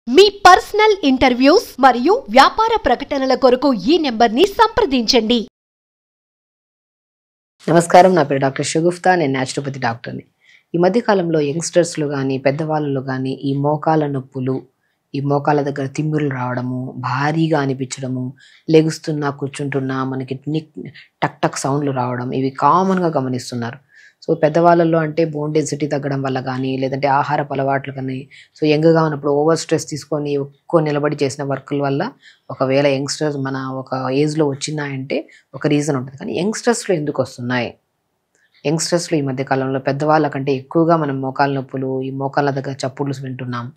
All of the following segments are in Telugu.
మీ పర్సనల్ ఇంటర్వ్యూస్ మరియు వ్యాపార ప్రకటనల కొరకు ఈ నెంబర్ని సంప్రదించండి. నమస్కారం, నా పేరు డాక్టర్ షగుఫ్తా. నేను న్యాచురోపతి డాక్టర్ని. ఈ మధ్య కాలంలో యంగ్స్టర్స్లో కానీ పెద్దవాళ్ళలో కానీ ఈ మోకాల నొప్పులు, ఈ మోకాల దగ్గర తిమ్మిరులు రావడము, భారీగా అనిపించడము, లెగుస్తున్నా కూర్చుంటున్నా మనకి టక్ టక్ సౌండ్లు రావడం, ఇవి కామన్గా గమనిస్తున్నారు. సో పెద్దవాళ్ళల్లో అంటే బోన్ డెన్సిటీ తగ్గడం వల్ల కానీ, లేదంటే ఆహారపు అలవాట్లు కానీ, సో యంగ్గా ఉన్నప్పుడు ఓవర్ స్ట్రెస్ తీసుకొని ఎక్కువ నిలబడి చేసిన వర్కుల వల్ల ఒకవేళ యంగ్స్టర్స్ మన ఒక ఏజ్లో వచ్చినాయంటే ఒక రీజన్ ఉంటుంది. కానీ యంగ్స్టర్స్లో ఎందుకు వస్తున్నాయి? యంగ్స్టర్స్లో ఈ మధ్యకాలంలో పెద్దవాళ్ళ కంటే ఎక్కువగా మనం మోకాల నొప్పులు, ఈ మోకాళ్ళ దగ్గర చప్పుళ్ళు వింటున్నాం.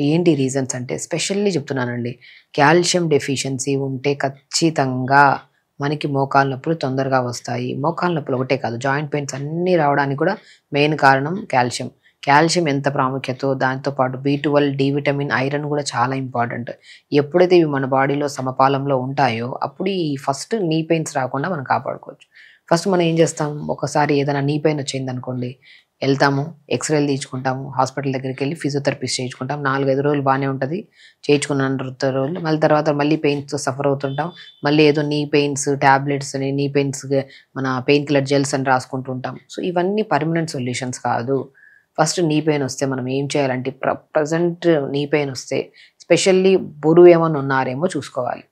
ఏంటి రీజన్స్ అంటే స్పెషల్లీ చెప్తున్నానండి, కాల్షియం డెఫిషియన్సీ ఉంటే ఖచ్చితంగా మనకి మోకాల నొప్పులు తొందరగా వస్తాయి. మోకాల నొప్పులు ఒకటే కాదు, జాయింట్ పెయిన్స్ అన్నీ రావడానికి కూడా మెయిన్ కారణం కాల్షియం. కాల్షియం ఎంత ప్రాముఖ్యతో దాంతోపాటు B12, డి విటమిన్, ఐరన్ కూడా చాలా ఇంపార్టెంట్. ఎప్పుడైతే ఇవి మన బాడీలో సమపాలంలో ఉంటాయో అప్పుడు ఈ ఫస్ట్ నీ పెయిన్స్ రాకుండా మనం కాపాడుకోవచ్చు. ఫస్ట్ మనం ఏం చేస్తాం, ఒకసారి ఏదైనా నీ పెయిన్ వచ్చింది అనుకోండి, వెళ్తాము, ఎక్స్రేలు తీయించుకుంటాము, హాస్పిటల్ దగ్గరికి వెళ్ళి ఫిజియోథెరపిస్ట్ చేయించుకుంటాం. 4-5 రోజులు బాగానే ఉంటుంది, చేయించుకున్న రోజులు మళ్ళీ తర్వాత మళ్ళీ పెయిన్స్తో సఫర్ అవుతుంటాం. మళ్ళీ ఏదో నీ పెయిన్స్ ట్యాబ్లెట్స్ అని, నీ పెయిన్స్ మన పెయిన్ కిల్లర్ జెల్స్ అని రాసుకుంటూ ఉంటాం. సో ఇవన్నీ పర్మనెంట్ సొల్యూషన్స్ కాదు. ఫస్ట్ నీ పెయిన్ వస్తే మనం ఏం చేయాలంటే, ప్రజెంట్ నీ పెయిన్ వస్తే స్పెషల్లీ బరువు ఏమైనా ఉన్నారేమో చూసుకోవాలి.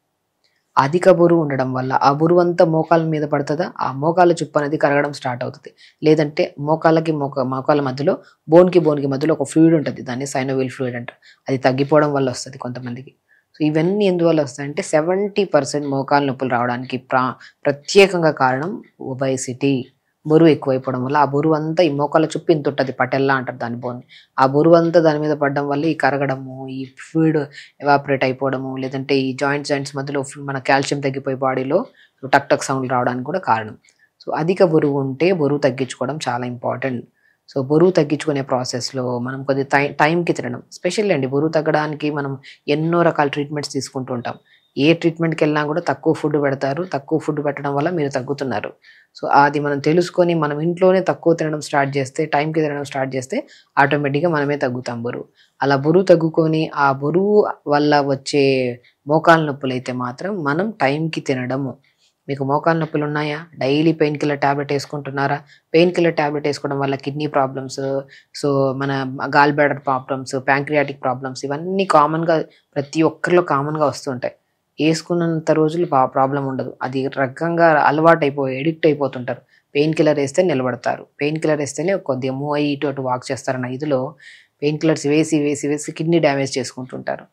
అధిక బరువు ఉండడం వల్ల ఆ బరువు అంతా మోకాల మీద పడుతుందా, ఆ మోకాల చుప్పు అనేది కరగడం స్టార్ట్ అవుతుంది. లేదంటే మోకాల మధ్యలో బోన్కి మధ్యలో ఒక ఫ్లూయిడ్ ఉంటుంది, దాన్ని సైనోవిల్ ఫ్లూయిడ్ అంటారు. అది తగ్గిపోవడం వల్ల వస్తుంది కొంతమందికి. సో ఇవన్నీ ఎందువల్ల వస్తాయంటే 70% మోకాల నొప్పులు రావడానికి ప్రత్యేకంగా కారణం ఒబైసిటీ. బరువు ఎక్కువైపోవడం వల్ల ఆ బరువు అంతా ఈ మోకాల చుట్టూ ఇంత ఉంటుంది, పటెల్లా అంటారు దాని బోన్. ఆ బరువు అంతా దాని మీద పడడం వల్ల ఈ కరగడము, ఈ ఫ్లూయిడ్ ఎవాపరేట్ అయిపోవడము, లేదంటే ఈ జాయింట్స్ మధ్యలో మన కాల్షియం తగ్గిపోయి బాడీలో టక్ టక్ సౌండ్ రావడానికి కూడా కారణం. సో అధిక బరువు ఉంటే బరువు తగ్గించుకోవడం చాలా ఇంపార్టెంట్. సో బరువు తగ్గించుకునే ప్రాసెస్లో మనం కొద్ది టైంకి తినడం. స్పెషల్లీ అండి, బరువు తగ్గడానికి మనం ఎన్నో రకాల ట్రీట్మెంట్స్ తీసుకుంటూ ఉంటాం. ఏ ట్రీట్మెంట్కి వెళ్ళినా కూడా తక్కువ ఫుడ్ పెడతారు. తక్కువ ఫుడ్ పెట్టడం వల్ల మీరు తగ్గుతున్నారు. సో అది మనం తెలుసుకొని మనం ఇంట్లోనే తక్కువ తినడం స్టార్ట్ చేస్తే, టైంకి తినడం స్టార్ట్ చేస్తే ఆటోమేటిక్గా మనమే తగ్గుతాం బరువు. అలా బరువు తగ్గుకొని ఆ బరువు వల్ల వచ్చే మోకాల నొప్పులు అయితే మాత్రం మనం టైంకి తినడము. మీకు మోకాల నొప్పులు ఉన్నాయా, డైలీ పెయిన్ కిల్లర్ ట్యాబ్లెట్ వేసుకుంటున్నారా? పెయిన్ కిల్లర్ ట్యాబ్లెట్ వేసుకోవడం వల్ల కిడ్నీ ప్రాబ్లమ్స్, సో మన gall bladder problems, pancreatic problems, ఇవన్నీ కామన్గా ప్రతి ఒక్కరిలో కామన్గా వస్తుంటాయి. వేసుకున్నంత రోజులు ప్రాబ్లం ఉండదు, అది రకంగా ఎడిక్ట్ అయిపోతుంటారు. పెయిన్ కిల్లర్ వేస్తే నిలబడతారు, పెయిన్ కిల్లర్ వేస్తేనే కొద్దిగా మూవ్ అయ్యి ఇటు అటు వాక్ చేస్తారన్న ఇదిలో పెయిన్ కిల్లర్స్ వేసి కిడ్నీ డ్యామేజ్ చేసుకుంటుంటారు.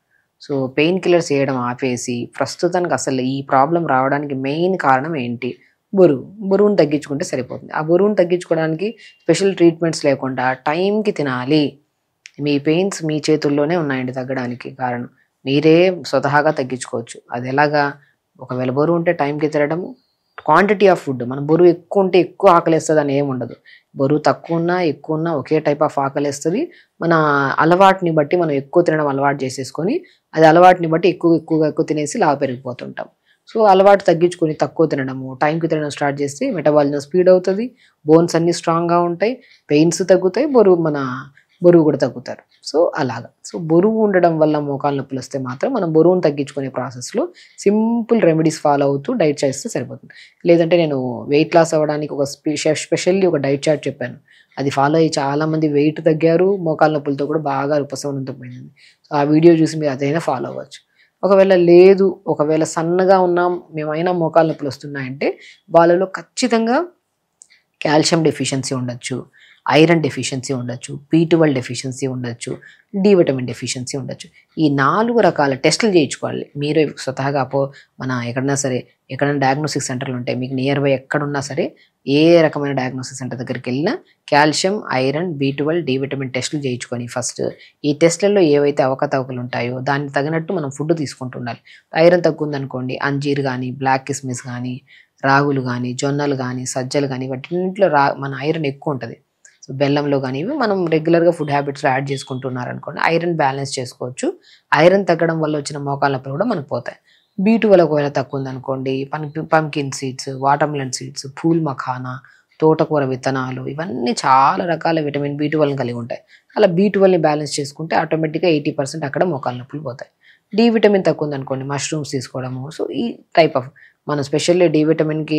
సో పెయిన్ కిల్లర్స్ వేయడం ఆపేసి ప్రస్తుతానికి అసలు ఈ ప్రాబ్లం రావడానికి మెయిన్ కారణం ఏంటి? బరువును తగ్గించుకుంటే సరిపోతుంది. ఆ బరువును తగ్గించుకోవడానికి స్పెషల్ ట్రీట్మెంట్స్ లేకుండా టైంకి తినాలి. మీ పెయిన్స్ మీ చేతుల్లోనే ఉన్నాయండి తగ్గడానికి కారణం. మీరే స్వతహాగా తగ్గించుకోవచ్చు. అది ఎలాగా? ఒకవేళ బరువు ఉంటే టైంకి తినడము, క్వాంటిటీ ఆఫ్ ఫుడ్. మన బరువు ఎక్కువ ఉంటే ఎక్కువ ఆకలిస్తుంది అని ఏమి ఉండదు. బరువు తక్కువ ఉన్నా ఎక్కువ ఉన్నా ఒకే టైప్ ఆఫ్ ఆకలిస్తుంది. మన అలవాటుని బట్టి మనం ఎక్కువ తినడం అలవాటు చేసేసుకొని అది అలవాటుని బట్టి ఎక్కువ తినేసి లావు పెరిగిపోతుంటాం. సో అలవాటు తగ్గించుకొని తక్కువ తినడము, టైంకి తినడం స్టార్ట్ చేస్తే మెటబాలిజం స్పీడ్ అవుతుంది, బోన్స్ అన్నీ స్ట్రాంగ్గా ఉంటాయి, పెయిన్స్ తగ్గుతాయి, బరువు కూడా తగ్గుతారు. సో అలాగా. సో బరువు ఉండడం వల్ల మోకాలు నొప్పులు వస్తే మాత్రం మనం బరువును తగ్గించుకునే ప్రాసెస్లో సింపుల్ రెమెడీస్ ఫాలో అవుతూ డైట్ చేస్తే సరిపోతుంది. లేదంటే నేను వెయిట్ లాస్ అవ్వడానికి ఒక స్పెషల్లీ ఒక డైట్ చార్ట్ చెప్పాను, అది ఫాలో అయ్యి చాలామంది వెయిట్ తగ్గారు, మోకాలు నొప్పులతో కూడా బాగా ఉపశమనంతో పోయింది. సో ఆ వీడియో చూసి మీరు అదైనా ఫాలో అవ్వచ్చు. ఒకవేళ సన్నగా ఉన్నాం మేమైనా మోకాలు నొప్పులు వస్తున్నాయంటే వాళ్ళలో ఖచ్చితంగా కాల్షియం డెఫిషియన్సీ ఉండొచ్చు, ఐరన్ డెఫిషియన్సీ ఉండొచ్చు, B12 డెఫిషియన్సీ ఉండొచ్చు, డి విటమిన్ డెఫిషియన్సీ ఉండొచ్చు. ఈ 4 రకాల టెస్టులు చేయించుకోవాలి. మీరే స్వతహాగా మన ఎక్కడైనా డయాగ్నోస్టిక్ సెంటర్లు ఉంటాయి మీకు నియర్ బై, ఎక్కడున్నా సరే ఏ రకమైన డయాగ్నోస్టిక్ సెంటర్ దగ్గరికి వెళ్ళినా calcium, iron, B12, D vitamin టెస్టులు చేయించుకొని ఫస్ట్ ఈ టెస్టులలో ఏవైతే అవకతవకలు ఉంటాయో దానికి తగినట్టు మనం ఫుడ్ తీసుకుంటుండాలి. ఐరన్ తక్కువ ఉందనుకోండి, అంజీర్ కానీ, బ్లాక్ కిస్మిస్ కానీ, రాగులు కానీ, జొన్నలు కానీ, సజ్జలు కానీ, వాటిన్నింటిలో మన ఐరన్ ఎక్కువ ఉంటుంది. సో బెల్లంలో కానీ ఇవి మనం రెగ్యులర్గా ఫుడ్ హ్యాబిట్స్లో యాడ్ చేసుకుంటున్నారనుకోండి, ఐరన్ బ్యాలెన్స్ చేసుకోవచ్చు. ఐరన్ తగ్గడం వల్ల వచ్చిన మోకాల నొప్పులు కూడా మనకు పోతాయి. B12 ఒకవేళ తక్కువ ఉందనుకోండి, pumpkin seeds, watermelon seeds, pool makhana, తోటకూర విత్తనాలు, ఇవన్నీ చాలా రకాల విటమిన్ B12 కలిగి ఉంటాయి. అలా B12ని బ్యాలెన్స్ చేసుకుంటే ఆటోమేటిక్గా 80% అక్కడ మోకాళ్ళ నొప్పులు పోతాయి. డి విటమిన్ తక్కువ ఉందనుకోండి, మష్రూమ్స్ తీసుకోవడము. సో ఈ టైప్ ఆఫ్ మనం స్పెషల్లీ డి విటమిన్కి,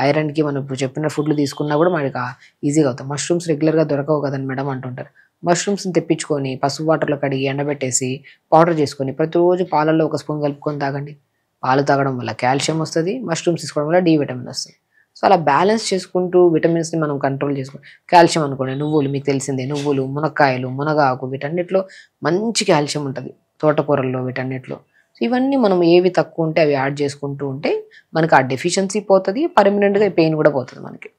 ఐరన్కి మనం ఇప్పుడు చెప్పిన ఫుడ్లు తీసుకున్నా కూడా మనకి ఈజీగా అవుతాం. మష్రూమ్స్ రెగ్యులర్గా దొరకవు కదండి మేడం అంటుంటారు. మష్రూమ్స్ని తెప్పించుకొని పసుపు వాటర్లో కడిగి ఎండబెట్టేసి పౌడర్ చేసుకొని ప్రతిరోజు పాలల్లో ఒక స్పూన్ కలుపుకొని తాగండి. పాలు తాగడం వల్ల కాల్షియం వస్తుంది, మష్రూమ్స్ తీసుకోవడం వల్ల డి విటమిన్ వస్తుంది. సో అలా బ్యాలెన్స్ చేసుకుంటూ విటమిన్స్ని మనం కంట్రోల్ చేసుకుంటాం. కాల్షియం అనుకోండి, నువ్వులు మీకు తెలిసిందే, నువ్వులు, మునక్కాయలు, మునగాకు, వీటన్నిటిలో మంచి కాల్షియం ఉంటుంది. తోటకూరల్లో వీటన్నిటిలో. సో ఇవన్నీ మనం ఏవి తక్కువ ఉంటే అవి యాడ్ చేసుకుంటూ ఉంటే మనకి ఆ డెఫిషియన్సీ పోతుంది, పర్మనెంట్గా పెయిన్ కూడా పోతుంది మనకి.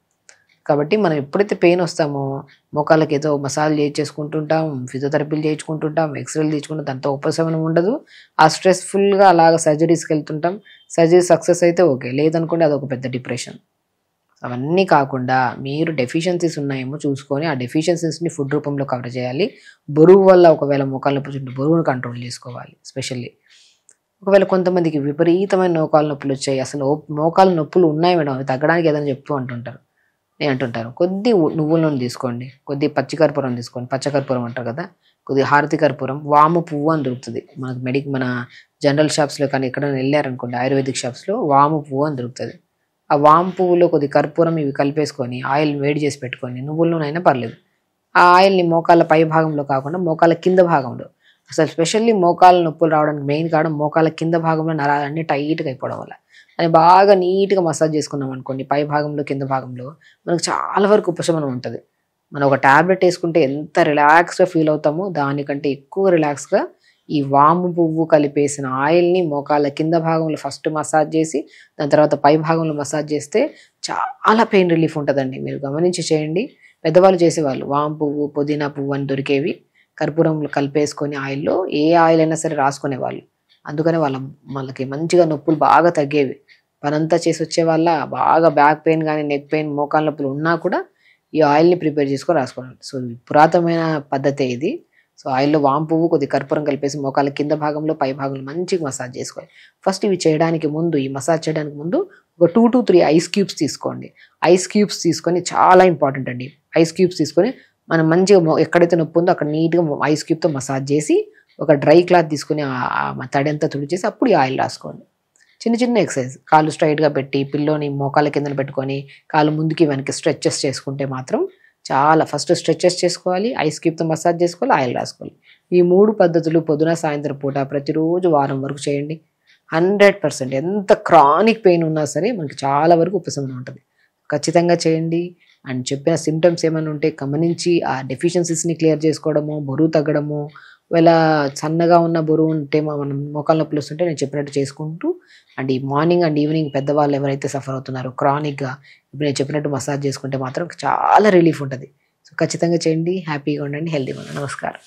కాబట్టి మనం ఎప్పుడైతే పెయిన్ వస్తామో మోకాళ్ళకి ఏదో మసాజ్ చేసుకుంటుంటాం, ఫిజియోథెరపీలు చేయించుకుంటుంటాం, ఎక్స్రేలు తీసుకుంటాం, దాంతో ఉపశమనం ఉండదు. ఆ స్ట్రెస్ఫుల్గా అలాగ సర్జరీస్కి వెళ్తుంటాం. సర్జరీ సక్సెస్ అయితే ఓకే, లేదనుకోండి అదొక పెద్ద డిప్రెషన్. అవన్నీ కాకుండా మీరు డెఫిషియన్సీస్ ఉన్నాయేమో చూసుకొని ఆ డెఫిషియన్సీస్ని ఫుడ్ రూపంలో కవర్ చేయాలి. బరువు వల్ల ఒకవేళ మోకాళ్ళ నొప్పులు ఉంటే బరువును కంట్రోల్ చేసుకోవాలి. ఎస్పెషల్లీ ఒకవేళ కొంతమందికి విపరీతమైన మోకాళ్ళ నొప్పులు వచ్చాయి, అసలు మోకాళ్ళ నొప్పులు ఉన్నాయి మేడం, అవి తగ్గడానికి ఏదైనా చెప్తూ అంటుంటారు. నేను అంటుంటాను కొద్ది నువ్వుల నూనె తీసుకోండి, కొద్ది పచ్చికర్పూరం తీసుకోండి, పచ్చకర్పూరం అంటారు కదా, కొద్ది హారతి కర్పూరం, వాము పువ్వు అని దొరుకుతుంది మనకు మన జనరల్ షాప్స్లో కానీ ఎక్కడైనా వెళ్ళారనుకోండి ఆయుర్వేదిక్ షాప్స్లో వాము పువ్వు అని దొరుకుతుంది. ఆ వాము పువ్వులో కొద్ది కర్పూరం ఇవి కలిపేసుకొని ఆయిల్ వేడి చేసి పెట్టుకొని, నువ్వుల నూనె అయినా పర్లేదు, ఆ ఆయిల్ని మోకాళ్ళ పై భాగంలో కాకుండా మోకాళ్ళ కింద భాగంలో, అసలు స్పెషల్లీ మోకాళ్ళ నొప్పులు రావడానికి మెయిన్ కారణం మోకాళ్ళ కింద భాగంలో నరాలన్నీ టైట్గా అయిపోవడం వల్ల. అని బాగా నీట్గా మసాజ్ చేసుకున్నాం అనుకోండి పై భాగంలో కింద భాగంలో, మనకు చాలా వరకు ఉపశమనం ఉంటుంది. మనం ఒక ట్యాబ్లెట్ వేసుకుంటే ఎంత రిలాక్స్గా ఫీల్ అవుతామో దానికంటే ఎక్కువ రిలాక్స్గా ఈ వాము పువ్వు కలిపేసిన ఆయిల్ని మోకాళ్ళ కింద భాగంలో ఫస్ట్ మసాజ్ చేసి దాని తర్వాత పై భాగంలో మసాజ్ చేస్తే చాలా పెయిన్ రిలీఫ్ ఉంటుందండి. మీరు గమనించి చేయండి. పెద్దవాళ్ళు చేసేవాళ్ళు వాము పువ్వు, పుదీనా పువ్వు అని దొరికేవి, కర్పూరంలో కలిపేసుకొని ఆయిల్లో ఏ ఆయిల్ అయినా సరే రాసుకునేవాళ్ళు. అందుకనే వాళ్ళకి మంచిగా నొప్పులు బాగా తగ్గేవి. పనంతా చేసి వచ్చే వాళ్ళ బాగా బ్యాక్ పెయిన్ కానీ నెక్ పెయిన్ మోకాళ్ళ నొప్పులు ఉన్నా కూడా ఈ ఆయిల్ని ప్రిపేర్ చేసుకొని రాసుకోవాలి. సో పురాతనమైన పద్ధతే ఇది. సో ఆయిల్లో వాము పువ్వు కొద్ది కర్పూరం కలిపేసి మోకాళ్ళ కింద భాగంలో పై భాగంలో మంచిగా మసాజ్ చేసుకోవాలి. ఫస్ట్ ఇవి చేయడానికి ముందు, ఈ మసాజ్ చేయడానికి ముందు ఒక 2 to 3 ఐస్ క్యూబ్స్ తీసుకోండి. ఐస్ క్యూబ్స్ తీసుకొని చాలా ఇంపార్టెంట్ అండి. ఐస్ క్యూబ్స్ తీసుకొని మనం మంచిగా ఎక్కడైతే నొప్పి ఉందో అక్కడ నీట్గా ఐస్ క్యూబ్తో మసాజ్ చేసి ఒక డ్రై క్లాత్ తీసుకొని తడి అంతా తుడిచేసి అప్పుడు ఈ ఆయిల్ రాసుకోండి. చిన్న చిన్న ఎక్సర్సైజ్, కాళ్ళు స్ట్రైట్గా పెట్టి పిల్లోని మోకాళ్ళ కింద పెట్టుకొని కాళ్ళు ముందుకి వెనక్కి స్ట్రెచెస్ చేసుకుంటే మాత్రం చాలా ఫస్ట్ స్ట్రెచెస్ చేసుకోవాలి, ఐస్ క్యూబ్తో మసాజ్ చేసుకోవాలి, ఆయిల్ రాసుకోవాలి. ఈ 3 పద్ధతులు పొద్దున సాయంత్రం పూట ప్రతిరోజు వారం వరకు చేయండి. 100% ఎంత క్రానిక్ పెయిన్ ఉన్నా సరే మనకి చాలా వరకు ఉపశమనం ఉంటుంది. ఖచ్చితంగా చేయండి. అండ్ చెప్పిన సిమ్టమ్స్ ఏమైనా ఉంటే గమనించి ఆ డెఫిషియన్సీస్ని క్లియర్ చేసుకోవడము, బరువు తగ్గడము, ఒకవేళ సన్నగా ఉన్న బరువు ఉంటే మనం మోకాళ్ళ నొప్పులు వస్తుంటే నేను చెప్పినట్టు చేసుకుంటూ, అండ్ ఈ మార్నింగ్ అండ్ ఈవినింగ్ పెద్దవాళ్ళు ఎవరైతే సఫర్ అవుతున్నారో క్రానిక్గా ఇప్పుడు నేను చెప్పినట్టు మసాజ్ చేసుకుంటే మాత్రం చాలా రిలీఫ్ ఉంటుంది. సో ఖచ్చితంగా చేయండి. హ్యాపీగా ఉండండి, హెల్తీగా ఉండండి. నమస్కారం.